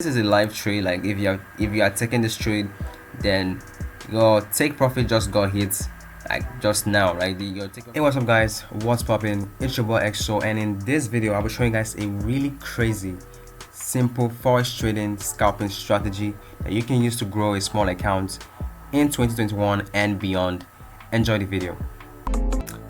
This is a live trade. Like if you are taking this trade, then your take profit just got hit like just now, right? Hey, what's up guys, what's popping? It's your boy XO, and in this video I'll be showing you guys a really crazy simple forex trading scalping strategy that you can use to grow a small account in 2021 and beyond. Enjoy the video.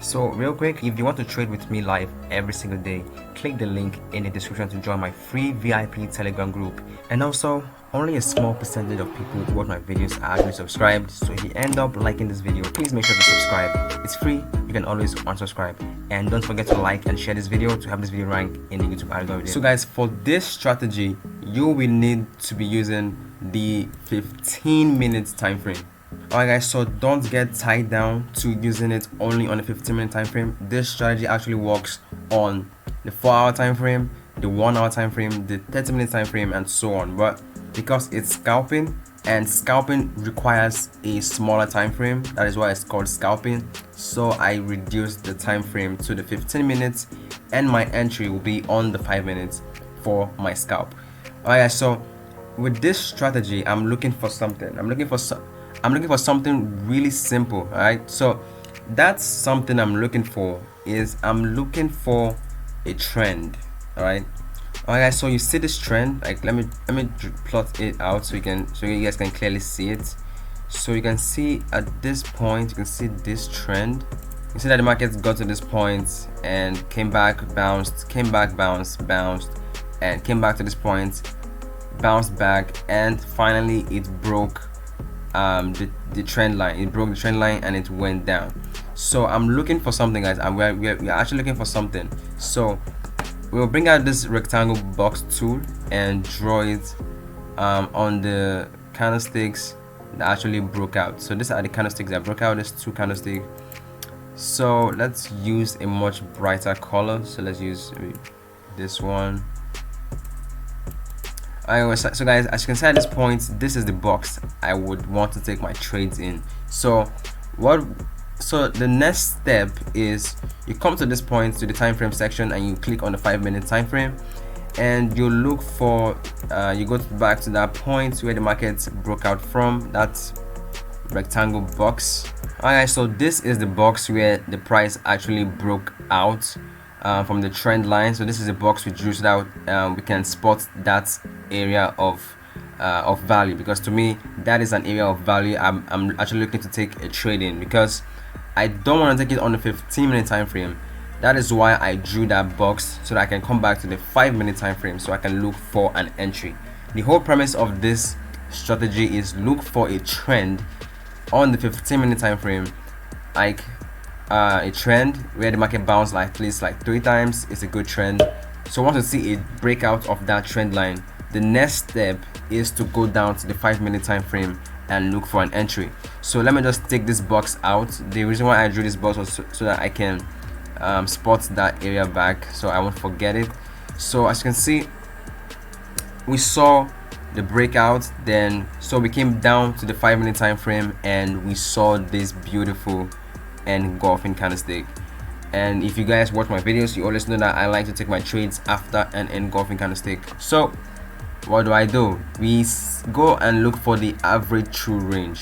So real quick, if you want to trade with me live every single day, click the link in the description to join my free VIP Telegram group. And also, only a small percentage of people who watch my videos are actually subscribed. So if you end up liking this video, please make sure to subscribe. It's free, you can always unsubscribe. And don't forget to like and share this video to have this video rank in the YouTube algorithm. So guys, for this strategy, you will need to be using the 15 minutes time frame. Alright guys, so don't get tied down to using it only on a 15-minute time frame. This strategy actually works on the 4-hour time frame, the 1-hour time frame, the 30-minute time frame, and so on. But because it's scalping, and scalping requires a smaller time frame, that is why it's called scalping. So I reduced the time frame to the 15 minutes, and my entry will be on the 5 minutes for my scalp. Alright guys, so with this strategy, I'm looking for something. I'm looking for something really simple. All right, so that's something I'm looking for. I'm looking for a trend. All right, guys, so you see this trend. Like let me plot it out so you guys can clearly see it. So you can see at this point, you can see this trend. You see that the market got to this point and came back, bounced, came back, bounced, and came back to this point, bounced back, and finally it broke the trend line. It broke the trend line and it went down. So I'm looking for something, guys, and we're actually looking for something. So we'll bring out this rectangle box tool and draw it on the candlesticks that actually broke out. So these are the candlesticks that broke out. There's two candlesticks. So let's use a much brighter color. So let's use this one. So guys, as you can see at this point, this is the box I would want to take my trades in. So the next step is you come to this point, to the time frame section, and you click on the 5-minute time frame, and you look for you go back to that point where the market broke out from, that rectangle box. Alright, so this is the box where the price actually broke out from the trend line. So this is a box we drew so that we can spot that area of value, because to me that is an area of value I'm actually looking to take a trade in, because I don't want to take it on the 15-minute time frame. That is why I drew that box, so that I can come back to the 5-minute time frame so I can look for an entry. The whole premise of this strategy is look for a trend on the 15-minute time frame, like a trend where the market bounced like at least like 3 times is a good trend. So once you see a breakout of that trend line, the next step is to go down to the 5-minute time frame and look for an entry. So let me just take this box out. The reason why I drew this box was so that I can spot that area back, so I won't forget it. So as you can see, we saw the breakout, then so we came down to the 5-minute time frame and we saw this beautiful engulfing candlestick. And if you guys watch my videos, you always know that I like to take my trades after an engulfing candlestick. So what do? We go and look for the average true range.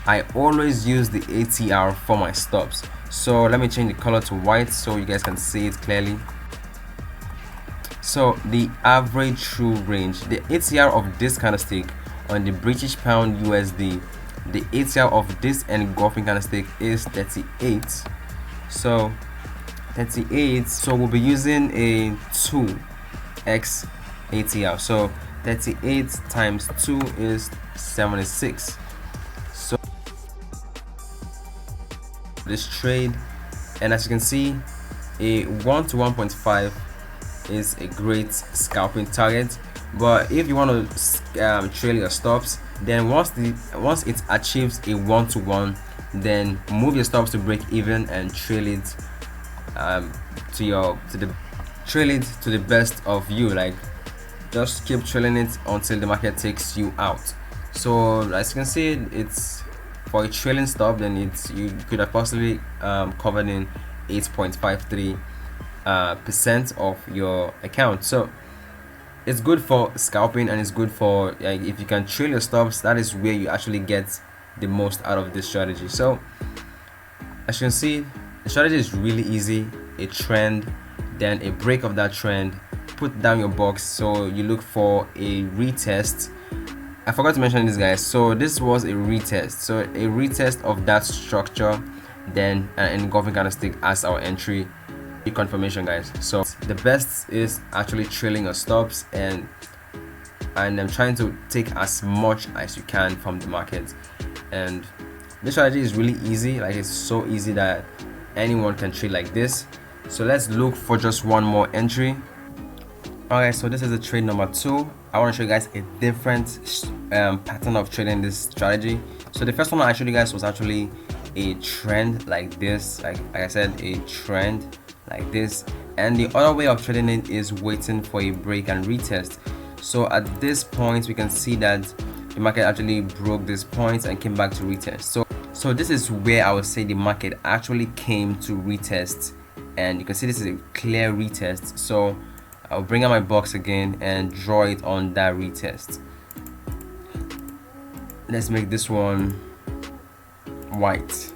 I always use the ATR for my stops. So let me change the color to white so you guys can see it clearly. So the average true range, the ATR of this candlestick on the British pound USD, the ATR of this engulfing candlestick is 38. So 38, so we'll be using a 2x ATR. So 38 times 2 is 76. So this trade, and as you can see, a 1 to 1.5 is a great scalping target. But if you want to trail your stops, then once it achieves a 1 to 1, then move your stops to break even and trail it to the best of you. Like just keep trailing it until the market takes you out. So as you can see, it's for a trailing stop, then you could have possibly covered in 8.53% of your account. So it's good for scalping, and it's good for, like, if you can trail your stops, that is where you actually get the most out of this strategy. So as you can see, the strategy is really easy. A trend, then a break of that trend, put down your box, so you look for a retest. I forgot to mention this, guys. So this was a retest, so a retest of that structure, then an engulfing candlestick as our entry confirmation, guys. So the best is actually trailing your stops, and I'm trying to take as much as you can from the market. And this strategy is really easy, like it's so easy that anyone can trade like this. So let's look for just one more entry. Alright, so this is the trade number 2. I want to show you guys a different pattern of trading this strategy. So the first one I showed you guys was actually a trend like this, like I said, a trend like this, and the other way of trading it is waiting for a break and retest. So at this point we can see that the market actually broke this point and came back to retest. So this is where I would say the market actually came to retest, and you can see this is a clear retest. So I'll bring out my box again and draw it on that retest. Let's make this one white.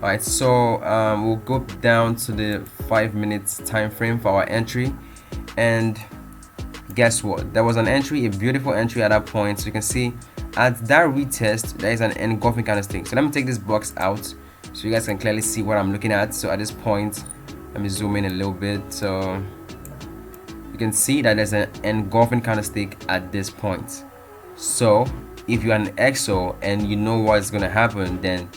Alright, so we'll go down to the 5 minutes time frame for our entry, and guess what, there was an entry, a beautiful entry at that point. So you can see at that retest there is an engulfing candlestick. So let me take this box out so you guys can clearly see what I'm looking at. So at this point, let me zoom in a little bit, so you can see that there's an engulfing candlestick at this point. So if you're an XO and you know what's gonna happen, then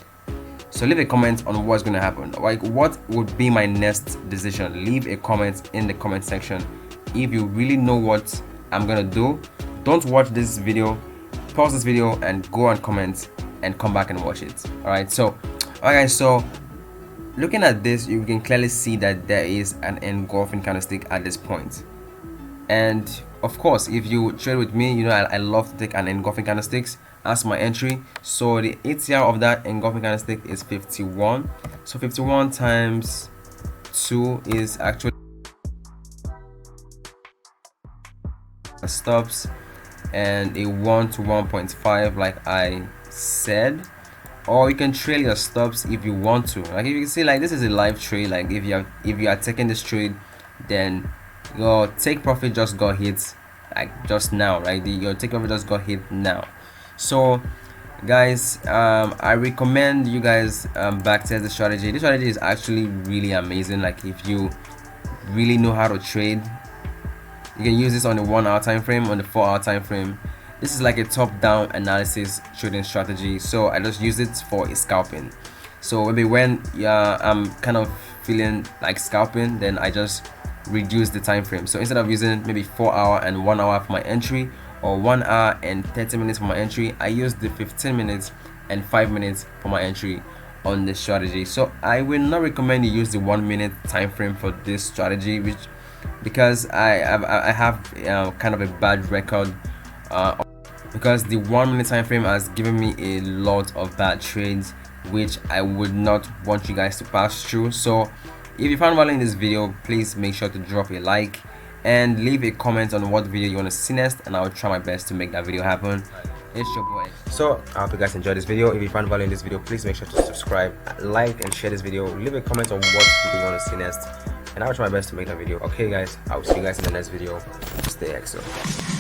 so leave a comment on what's gonna happen. Like, what would be my next decision? Leave a comment in the comment section if you really know what I'm gonna do. Don't watch this video, pause this video and go and comment and come back and watch it. Alright, so alright, so looking at this, you can clearly see that there is an engulfing candlestick at this point. And of course, if you trade with me, you know I love to take an engulfing candlesticks as my entry. So the ATR of that engulfing candlestick is 51. So 51 times 2 is actually stops, and a 1 to 1.5 like I said. Or you can trail your stops if you want to. Like, if you can see, like, this is a live trade. Like, if you are taking this trade, then your take profit just got hit like just now, right? Your take profit just got hit now. So guys, I recommend you guys backtest the strategy. This strategy is actually really amazing. Like, if you really know how to trade, you can use this on the 1 hour time frame, on the 4 hour time frame. This is like a top-down analysis trading strategy, so I just use it for a scalping. So maybe when I'm kind of feeling like scalping, then I just reduce the time frame. So instead of using maybe 4 hour and 1 hour for my entry, or 1 hour and 30 minutes for my entry, I use the 15 minutes and 5 minutes for my entry on this strategy. So I will not recommend you use the 1 minute time frame for this strategy, because I have kind of a bad record, because the 1 minute time frame has given me a lot of bad trades, which I would not want you guys to pass through. So if you found value in this video, please make sure to drop a like and leave a comment on what video you want to see next, and I will try my best to make that video happen. It's your boy. So I hope you guys enjoyed this video. If you found value in this video, please make sure to subscribe, like and share this video. Leave a comment on what video you want to see next, and I will try my best to make that video. Okay guys, I will see you guys in the next video. Stay XO.